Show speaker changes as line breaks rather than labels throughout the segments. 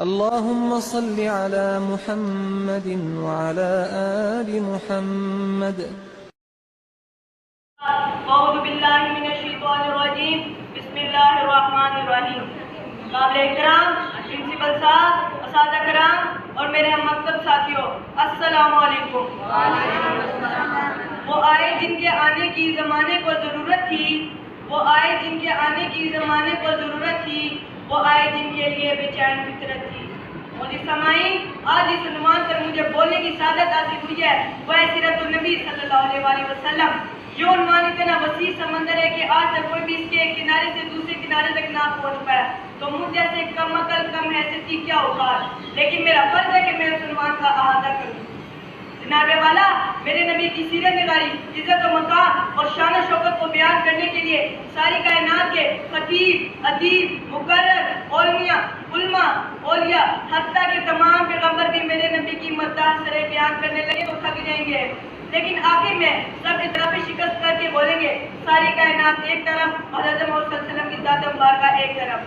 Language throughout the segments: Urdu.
اللهم صل على محمد وعلى آل محمد.
اعوذ باللہ من الشیطان الرجیم. بسم اللہ الرحمن الرحیم. قابل احترام پرنسپل صاحب، اساتذہ کرام اور میرے ہم مکتب ساتھیوں، السلام علیکم. وہ آئے جن کے آنے کی زمانے کو ضرورت تھی، وہ آئے جن کے آنے کی زمانے کو ضرورت تھی، وہ آئے جن کے لیے بے چین فطرت تھی. اور سامعین، آج اس عنوان پر مجھے بولنے کی سعادت حاصل ہوئی ہے، وہ ہے سیرت النبی صلی اللہ علیہ وسلم. یہ عنوان اتنا وسیع سمندر ہے کہ آج تک کوئی بھی اس کے ایک کنارے سے دوسرے کنارے تک نہ پہنچ پایا. تو مجھ جیسے کم عقل کم حیثیت کی کیا اوقات، لیکن میرا فرض ہے کہ میں اس عنوان کا احاطہ کروں. جناب والا، میرے نبی کی سیرت نگاری، عزت و مقام اور شان و شوکت کو بیان کرنے کے لیے ساری کائنات کے خطیب، ادیب، مقرر، علماء، اولیاء، حتیٰ کہ تمام پیغمبر بھی میرے نبی کی مدح سرے بیان کرنے لگے تو تھک جائیں گے. لیکن آخر میں سب اطرافی شکست کر کے بولیں گے، ساری کائنات ایک طرف اور حضرت محمد صلی اللہ علیہ وسلم کی ذات مبارکہ ایک طرف.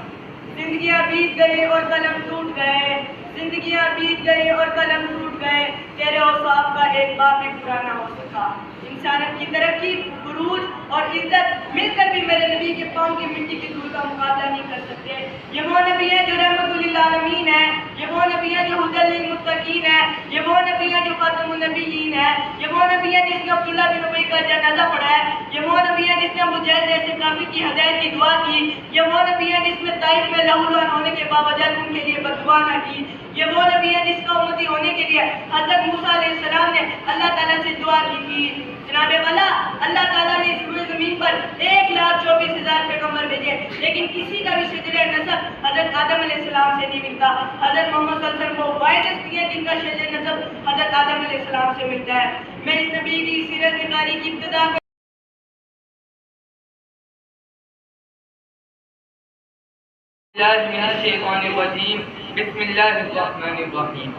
زندگیاں بیت گئے اور قلم ٹوٹ گئے، زندگیاں بیت گئے اور قلم ٹوٹ گئے، تیرے اوصاف کا ایک باب بھی پورا نہ ہو سکا. انسانیت کی ترقی، عروج اور عزت مل کر بھی میرے نبی کے پاؤں کی مٹی کی دھول کا مقابلہ نہیں کر سکتے. یہ وہ نبی ہے جو رحمت للعالمین ہے، یہ وہ نبی ہے جو ہدی للمتقین ہے، یہ وہ نبی ہے جو خاتم النبیین ہے، یہ وہ نبی ہے جس نے عبداللہ بن ابی کا جنازہ پڑھا ہے، یہ وہ نبی ہے جس نے ابو جہل جیسے کافر کی ہدایت کی دعا کی، یہ وہ نبی ہے جس نے طائف میں لہو لہان ہونے کے باوجود ان کے لیے بددعا نہ کی، یہ وہ نبی ہے جس کا امتی ہونے کے لیے حضرت موسیٰ علیہ السلام نے اللہ تعالیٰ سے دعا کی تھی. جناب والا، اللہ تعالیٰ نے اس روئے زمین پر 1,24,000 پیغمبر بھیجے، لیکن کسی کا بھی شجرہ نسب حضرت آدم علیہ السلام سے نہیں ملتا. حضرت محمد صلی اللہ علیہ وسلم کو واحد ہستی ہے جن کا شجرہ نسب حضرت آدم علیہ السلام سے ملتا ہے. میں اس نبی کی سیرت نگاری کی ابتدا
بسم اللہ الرحمن الرحیم.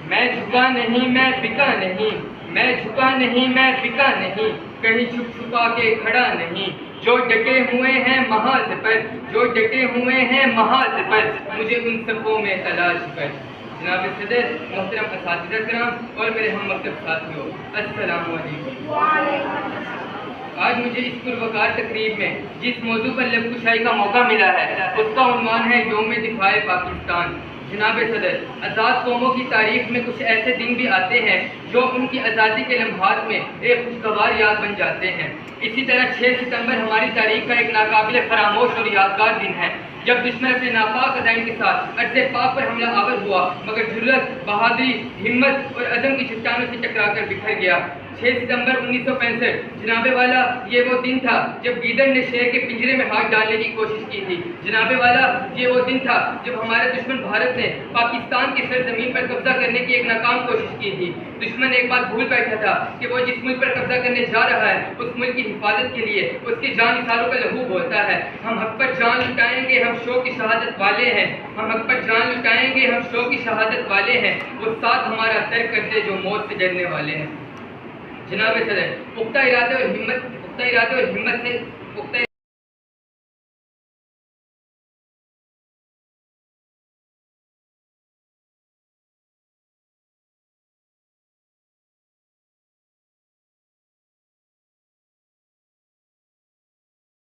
میں جھکا نہیں، میں بکا نہیں، میں جھکا نہیں، میں بکا نہیں، کہیں چھپ چھپا کے کھڑا نہیں. جو ڈٹے ہوئے ہیں محاذ پر، جو ڈٹے ہوئے ہیں محاذ پر، مجھے ان صفوں میں تلاش کر. جناب صدر، محترم اساتذہ کرام اور میرے ہم مکتب ساتھیوں، السلام علیکم. آج مجھے اس پروقار تقریب میں جس موضوع پر لب کشائی کا موقع ملا ہے اس کا عنوان ہے یوم دفاع پاکستان. جناب صدر، آزاد قوموں کی تاریخ میں کچھ ایسے دن بھی آتے ہیں جو ان کی آزادی کے لمحات میں ایک خوشگوار یاد بن جاتے ہیں. اسی طرح 6 ستمبر ہماری تاریخ کا ایک ناقابل فراموش اور یادگار دن ہے جب دشمن اپنے ناپاک عزائم کے ساتھ ارض پاک پر حملہ آور ہوا، مگر جرأت، بہادری، ہمت اور عزم کی چٹانوں سے ٹکرا کر بکھر گیا. 6 ستمبر 1965 جناب والا، یہ وہ دن تھا جب گیدڑ نے شیر کے پنجرے میں ہاتھ ڈالنے کی کوشش کی تھی. جناب والا، یہ وہ دن تھا جب ہمارے دشمن بھارت نے پاکستان کی سرزمین پر قبضہ کرنے کی ایک ناکام کوشش کی تھی. دشمن ایک بات بھول بیٹھا تھا کہ وہ جس ملک پر قبضہ کرنے جا رہا ہے اس ملک کی حفاظت کے لیے اس کی جان نثاروں کا لہو بولتا ہے. ہم حق پر جان لٹائیں گے، ہم شوق کی شہادت والے ہیں. ہم حق پر جان لٹائیں گے، ہم شوق کی شہادت والے ہیں. وہ ساتھ ہمارا ترک کرتے جو موت سے ڈرنے والے ہیں. جناب صدر، پختہ ارادے اور ہمت